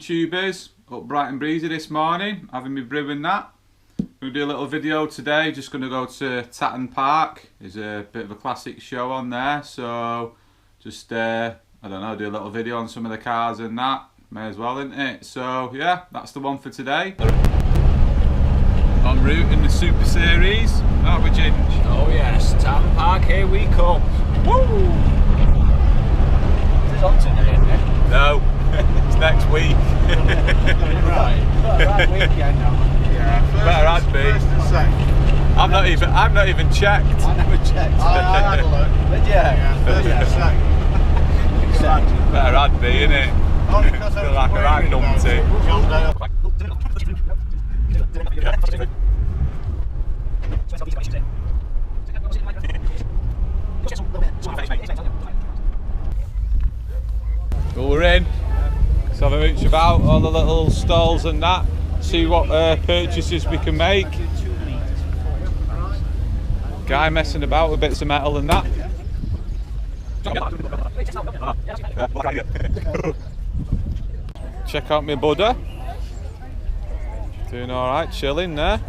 YouTubers, up bright and breezy this morning, having me brewing that. We're going to do a little video today, just going to go to Tatton Park. There's a bit of a classic show on there, so just, I don't know, do a little video on some of the cars and that. May as well, isn't it? So yeah, that's the one for today. En route in the Super Series, aren't we, Ginge? Oh yes, Tatton Park, here we come. Woo! Is it on today, isn't it? No, it's next week. Right. That weekend now. Yeah, better had be. I've not even checked. I never checked. I had a look. Did you? Yeah, first and second. Better had be, innit? Only because I Feel was like a right wearing numpty. John Dale. Well, we're in. Let's have a mooch about all the little stalls and that. See what purchases we can make. Guy messing about with bits of metal and that. Check out my Buddha. Doing alright, chilling there.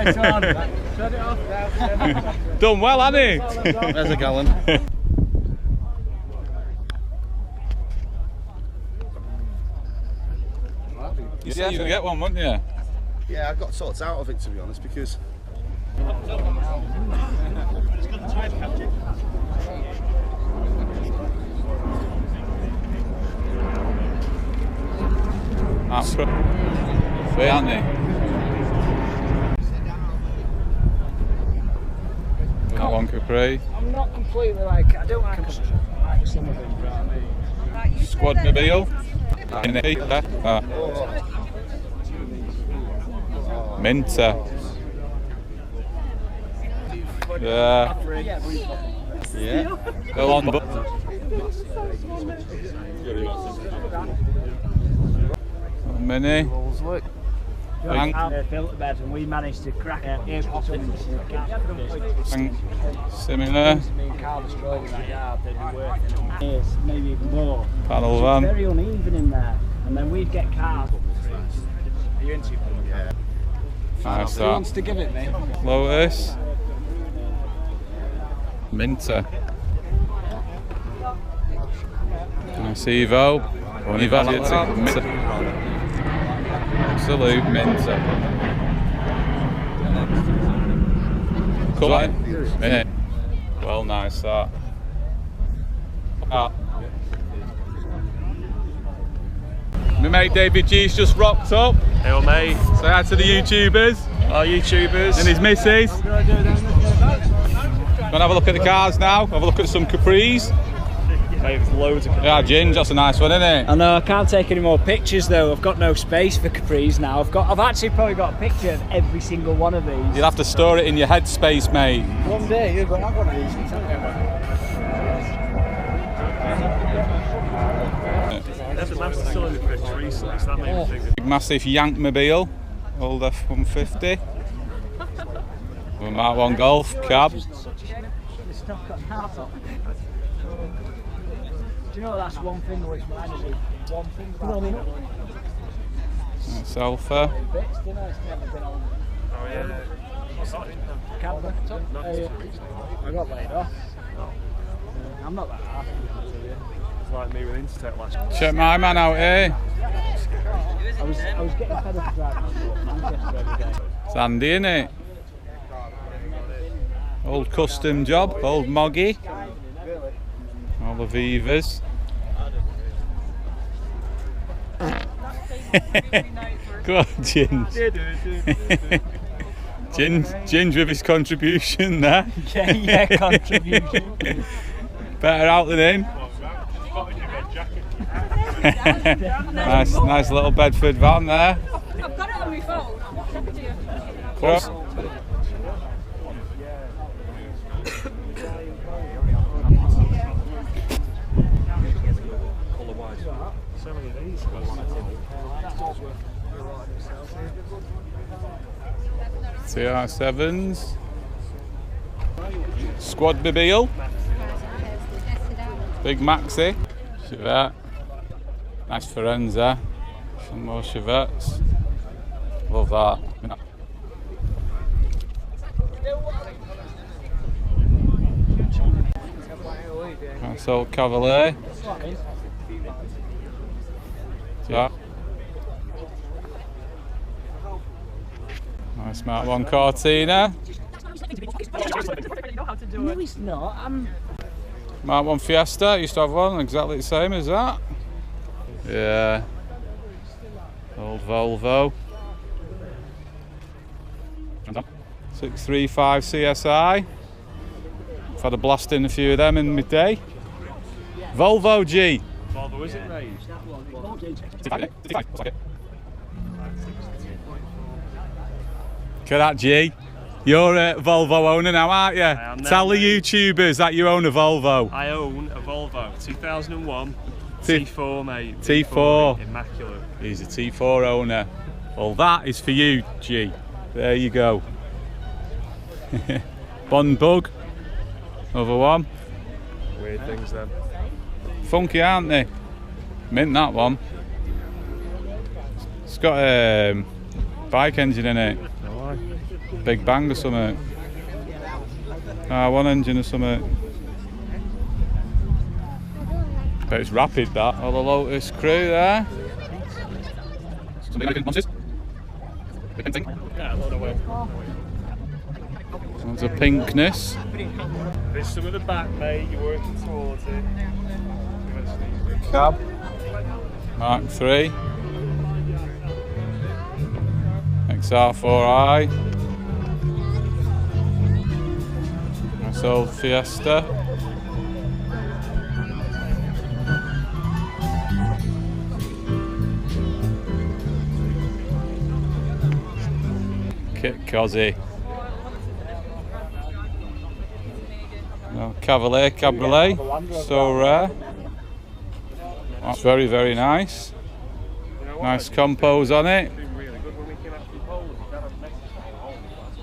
Nice one. Turn it off. Done well, hasn't he? There's a gallon. You said you were going to get one, wouldn't you? Yeah, I got sorts out of it, to be honest, because That's good. Fair, aren't they? That one Capri. I'm not completely like, I don't like some of them, right? Squad mobile. Minter. Yeah. Go on, but. Mini. Filter bed, and we managed to crack it. Similar. Me and Carl destroyed in that yard, they'd be worth years, maybe even more. Panel It's van. very uneven in there, and then we'd get cars. Are you into it? yeah. Nice Who wants that. to give it me? Lotus. Minter. Nice Evo. Absolute Minter. Come on. Minute. Well, nice that. My mate David G's just rocked up. Hey, old mate. Say hi to the YouTubers Our YouTubers. and his missus. Gonna have a look at the cars now. Have a look at some Capris. Mate, there's loads of Yeah, Ginge, that's a nice one, isn't it? I know, I can't take any more pictures though. I've got no space for Capris now. I've actually probably got a picture of every single one of these. You'll have to store it in your headspace, mate. One day you're going to have one of these. There's a master still in the fridge recently, so that made me think. Big massive Yankmobile, old F-150. Mark 1 Golf, cab. It's not got half on. Do you know that's one thing which reminds me one thing about That's Alpha. bits, do you know, it's never been on Oh yeah. What's that? camera. Not too recently. I got laid off. I'm not that happy to you. It's like me with Intertech last year. Check my man out here. I was getting fed up of driving to Manchester every day. It's handy, innit? Old custom job, old Moggy. All the Vivas. Go on, Ginge. Ginge with his contribution there. Yeah, contribution. Better out than in. nice little Bedford van there. I've got it on my phone. I'll send it to you. Cross. Colour-wise. So many of these. CR7s. Squad mobile. Big Maxi. Chevette. Nice Firenze. Some more Chevettes. Love that. Nice old Cavalier. Yeah. Nice Mark 1 Cortina. No, it's not. Mark 1 Fiesta, used to have one exactly the same as that. Yeah. Old Volvo. 635 CSI. I've had a blast in a few of them in my day. Volvo G. Volvo, is it, mate? Look at that, G. You're a Volvo owner now, aren't you? I am now, Tell the mate. YouTubers that you own a Volvo. I own a Volvo 2001 T- T4, mate. T4. Immaculate. He's a T4 owner. Well, that is for you, G. There you go. Bond Bug. Another one. Weird things then. Funky, aren't they? Mint, that one. It's got a bike engine in it. No, why? Big Bang or something. One engine or something. But it's rapid, that. All the Lotus crew there. There's a pinkness. There's some at the back, mate. You're working towards it. Cab. Mark 3. XR4i. Nice old Fiesta. Kit Cozzy. Cavalier Cabriolet, so rare. That's very, very nice. Nice compos on it.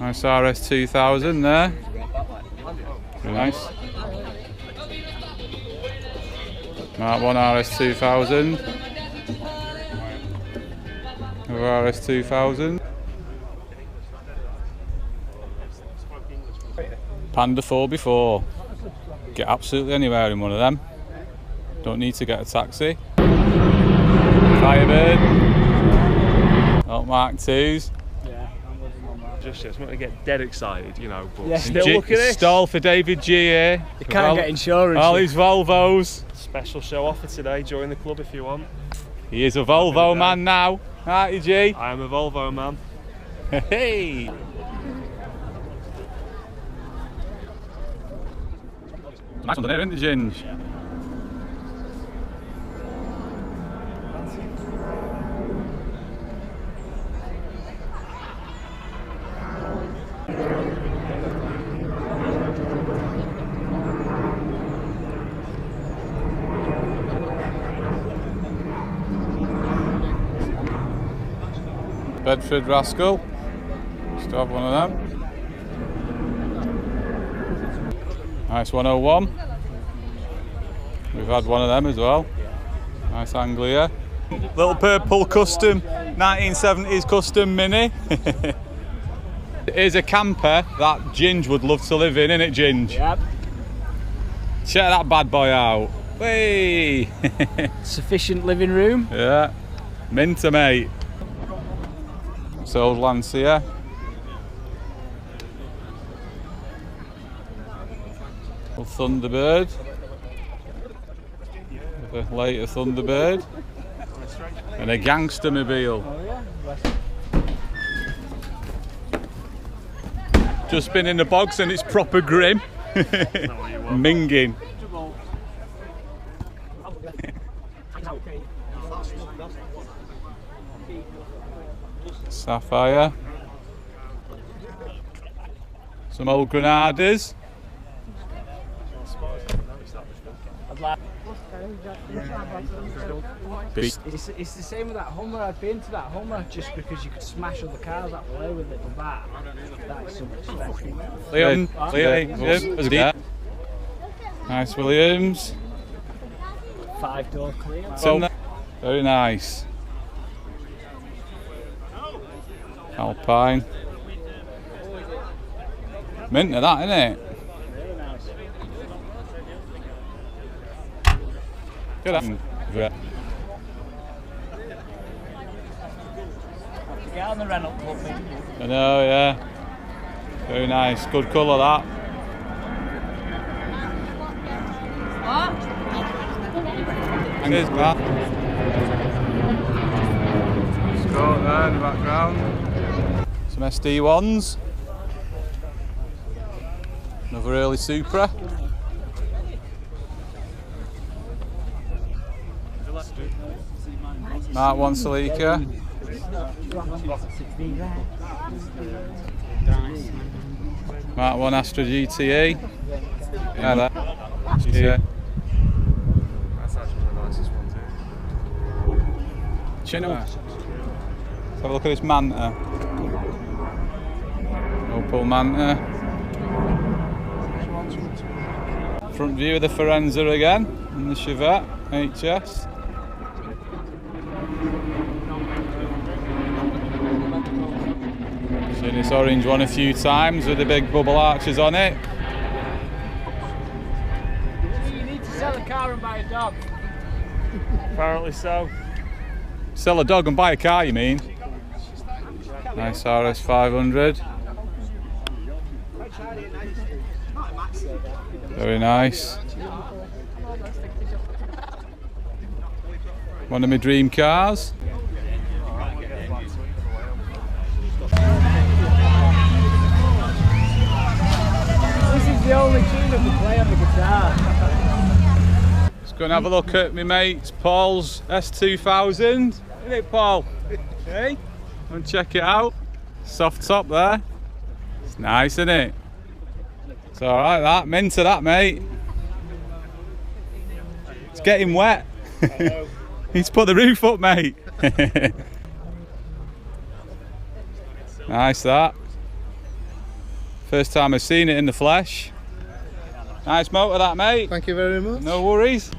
Nice RS2000 there. Very nice. Mark 1 RS2000. Another RS2000. Panda 4x4. Get absolutely anywhere in one of them. Don't need to get a taxi. Firebird. Oh, Mark 2s. Yeah, just want to get dead excited, you know. But still look at this. Stall for David G here. You can't get insurance. All his Volvos. Special show offer today. Join the club if you want. He is a Volvo man now. Aren't you, G? I am a Volvo man. Hey. Nice under there, isn't it, Ginge? Bedford Rascal. Still have one of them. Nice 101. We've had one of them as well. Nice Anglia. Little purple custom, 1970s custom Mini. It is a camper that Ginge would love to live in, innit, Ginge? Yep. Check that bad boy out. Whey! Sufficient living room. Yeah. Minter, mate. It's old Lancia. Old Thunderbird. The later Thunderbird. And a gangster mobile. Just been in the bogs and it's proper grim. Minging. Sapphire. Some old Granadas. It's the same with that Hummer. I've been to that Hummer just because you could smash other cars up the way with it. That is so much special. Nice Williams. 5-door clear. So, very nice. Alpine. Mint of that, isn't it? Very nice. Good afternoon. Yeah. Have to get on the Renault Club, mate. I know, yeah. Very nice. Good colour, that. What? And there's that. Scott there in the background. Some SD1s. Another early Supra. Mark 1 Celica. Mark 1 Astra GTE. Yeah, that. Yeah. That's actually the nicest one too. Chino. Let's have a look at this Manta. Opel Manta. Front view of the Forenza again, and the Chevette HS. So Seen this orange one a few times with the big bubble arches on it. You need to sell a car and buy a dog. Apparently so. Sell a dog and buy a car, you mean? Nice RS 500. Very nice. One of my dream cars. This is the only tune I can play on the guitar. Let's go and have a look at my mate Paul's S2000. Isn't it, Paul? Hey? And check it out. Soft top there. It's nice, isn't it? It's alright that. Minter that, mate. It's getting wet. He's put the roof up, mate. Nice that. First time I've seen it in the flesh. Nice motor that, mate. Thank you very much. No worries.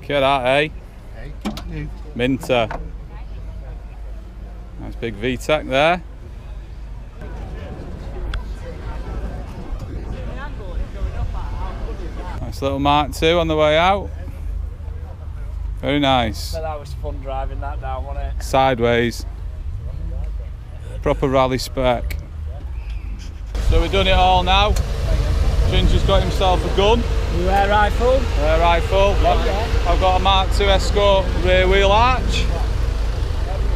Look at that, eh? Hey. Minter. Nice big VTEC there. Nice little Mark II on the way out. Very nice. But that was fun driving that down, wasn't it? Sideways. Proper rally spec. So we've done it all now. Ginger's got himself a gun. You air rifle? Air rifle. I've got a Mark II Escort rear wheel arch.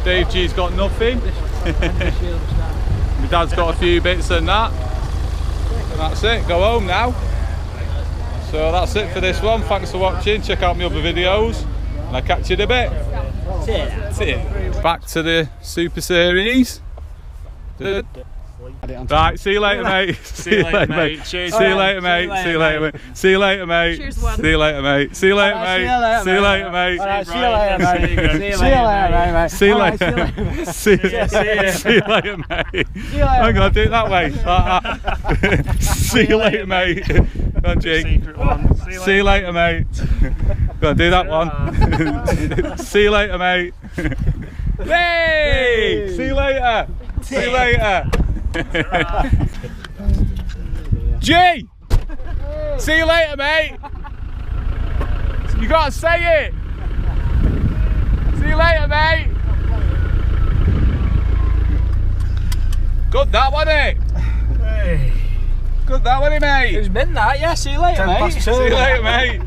Dave G's got nothing. My dad's got a few bits and that. And that's it, go home now. So that's it for this one. Thanks for watching. Check out my other videos. And I'll catch you in a bit. That's it. Back to the Super Series. Right, see you later, mate. See you later, mate. Cheers. See you later, mate. See you later, mate. See you later, mate. Cheers, one. See you later, mate. See you later, mate. See you later, mate. See you later, mate. See you later, mate. See you later, mate. Hang on, do it that way. See you later, mate. Go on, Jake. See you later, mate. Go on, do that one. See you later, mate. Hey! See you later. See you later. G! See you later, mate. You gotta say it. See you later, mate. Good that, wasn't it? Hey. Good that, wasn't it, mate? It's been that, yeah. See you later, mate. See you later, mate.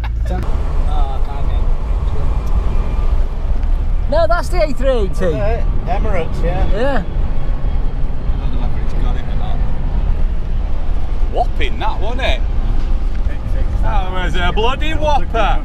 No, that's the A380. Emirates, yeah. Yeah. Whopping that, wasn't it? That was a bloody whopper.